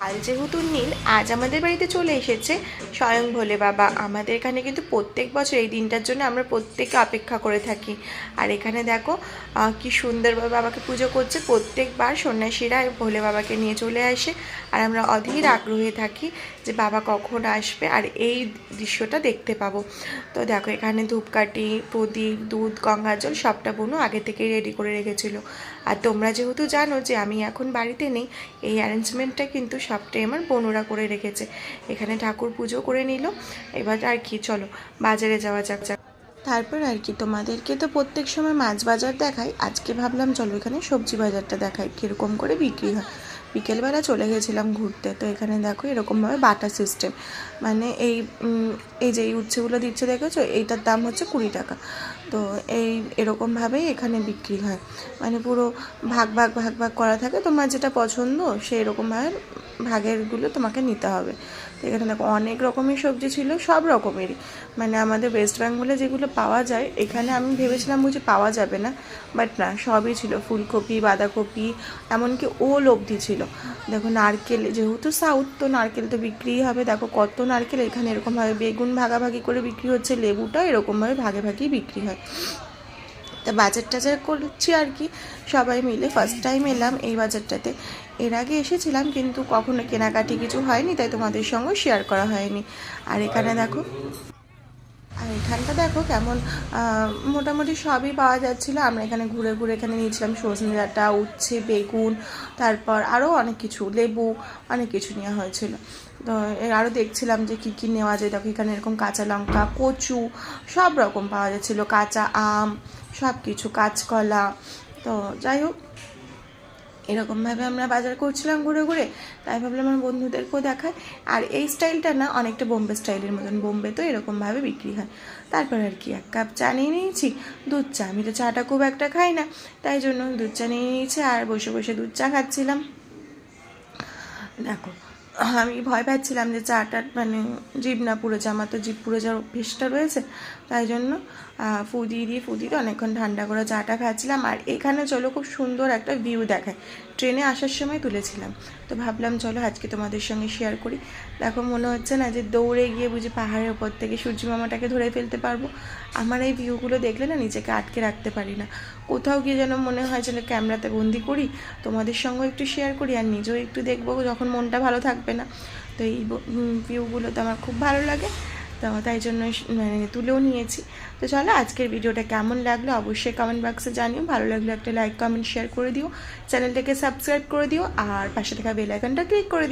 কাল যেহেতু নীল, আজ আমাদের বাড়িতে চলে এসেছে স্বয়ং ভোলে বাবা। আমাদের এখানে কিন্তু প্রত্যেক বছর এই দিনটার জন্য আমরা প্রত্যেকে অপেক্ষা করে থাকি। আর এখানে দেখো কি সুন্দরভাবে বাবাকে পুজো করছে। প্রত্যেকবার সন্ন্যাসীরা ভোলে বাবাকে নিয়ে চলে আসে, আর আমরা অধীর আগ্রহে থাকি যে বাবা কখন আসবে আর এই দৃশ্যটা দেখতে পাবো। তো দেখো এখানে ধূপকাঠি, প্রদীপ, দুধ, গঙ্গার জল সবটা বোনও আগে থেকেই রেডি করে রেখেছিল। আর তোমরা যেহেতু জানো যে আমি এখন বাড়িতে নেই, এই অ্যারেঞ্জমেন্টটা কিন্তু সবটাই আমার বোনরা করে রেখেছে। এখানে ঠাকুর পুজো করে নিল। এবার আর কি, চলো বাজারে যাওয়া যাক। তারপর আর কি, তোমাদেরকে তো প্রত্যেক সময় মাছ বাজার দেখাই, আজকে ভাবলাম চলো এখানে সবজি বাজারটা দেখাই কীরকম করে বিক্রি হয়। বিকেলবেলা চলে গেছিলাম ঘুরতে, তো এখানে দেখো এরকমভাবে বাটা সিস্টেম, মানে এই যে এই উচ্ছেগুলো দিচ্ছে দেখেছো, এইটার দাম হচ্ছে 20 টাকা। তো এরকমভাবেই এখানে বিক্রি হয়, মানে পুরো ভাগ ভাগ ভাগ ভাগ করা থাকে। তোমার যেটা পছন্দ সেই রকমভাবে ভাগেরগুলো তোমাকে নিতে হবে। তো এখানে দেখো অনেক রকমের সবজি ছিল, সব রকমেরই, মানে আমাদের ওয়েস্ট বেঙ্গলে যেগুলো পাওয়া যায় এখানে আমি ভেবেছিলাম বুঝি পাওয়া যাবে না, বাট না, সবই ছিল। ফুলকপি, বাঁধাকপি, এমনকি ওল অবধি ছিল। দেখো নারকেল, যেহেতু সাউথ তো নারকেল তো বিক্রিই হবে। দেখো কত নারকেল এখানে, এরকমভাবে বেগুন ভাগাভাগি করে বিক্রি হচ্ছে, লেবুটা এরকমভাবে ভাগে ভাগেই বিক্রি হয়। তা বাজার টাজার করছি আর কি, সবাই মিলে ফার্স্ট টাইম এলাম এই বাজারটাতে। এর আগে এসেছিলাম কিন্তু কখনো কেনাকাটি কিছু হয়নি, তাই তোমাদের সঙ্গে শেয়ার করা হয়নি। আর এখানে দেখো, আর এখানটা দেখো কেমন মোটামুটি সবই পাওয়া যাচ্ছিলো। আমরা এখানে ঘুরে ঘুরে এখানে নিয়েছিলাম সজনে ডাঁটা, উচ্ছে, বেগুন, তারপর আরও অনেক কিছু, লেবু, অনেক কিছু নেওয়া হয়েছিল। তো আরও দেখছিলাম যে কী কী নেওয়া যায়। দেখো এখানে এরকম কাঁচা লঙ্কা, কচু, সব রকম পাওয়া যাচ্ছিলো, কাঁচা আম, সব কিছু, কাঁচকলা। তো যাই হোক, এরকমভাবে আমরা বাজার করছিলাম ঘুরে ঘুরে, তাই ভাবলাম আমার বন্ধুদেরকেও দেখায়। আর এই স্টাইলটা না অনেকটা বোম্বে স্টাইলের মতন, বোম্বে তো এরকমভাবে বিক্রি হয়। তারপর আর কি, 1 কাপ চা নিয়ে নিয়েছি, দুধ চা। আমি তো চাটা খুব একটা খাই না, তাই জন্য দুধ চা নিয়ে নিয়েছি আর বসে বসে দুধ চা খাচ্ছিলাম। দেখো আমি ভয় পাচ্ছিলাম যে চাটা মানে জিভ না পুড়ে যায়, আমার তো জিভ পুড়ে যাওয়ার অভ্যেসটা রয়েছে, তাই জন্য ফু দিয়ে অনেকক্ষণ ঠান্ডা করে চাটা খাচ্ছিলাম। আর এখানে চলো খুব সুন্দর একটা ভিউ দেখায়, ট্রেনে আসার সময় তুলেছিলাম, তো ভাবলাম চলো আজকে তোমাদের সঙ্গে শেয়ার করি। দেখো মনে হচ্ছে না যে দৌড়ে গিয়ে বুঝি পাহাড়ের ওপর থেকে সূর্য মামাটাকে ধরে ফেলতে পারবো। আমার এই ভিউগুলো দেখলে না নিজেকে আটকে রাখতে পারি না, কোথাও গিয়ে যেন মনে হয় যেন ক্যামেরাতে বন্দি করি, তোমাদের সঙ্গেও একটু শেয়ার করি আর নিজেও একটু দেখবো যখন মনটা ভালো থাকবে না। তো এই ভিউগুলো তো আমার খুব ভালো লাগে, তো তাই জন্য মানে তুলেও নিয়েছি। তো চলো আজকের ভিডিওটা কেমন লাগলো অবশ্যই কমেন্ট বক্সে জানিও। ভালো লাগলে একটা লাইক, কমেন্ট, শেয়ার করে দিও, চ্যানেলটাকে সাবস্ক্রাইব করে দিও আর পাশে থাকা বেল আইকনটা ক্লিক করে দিও।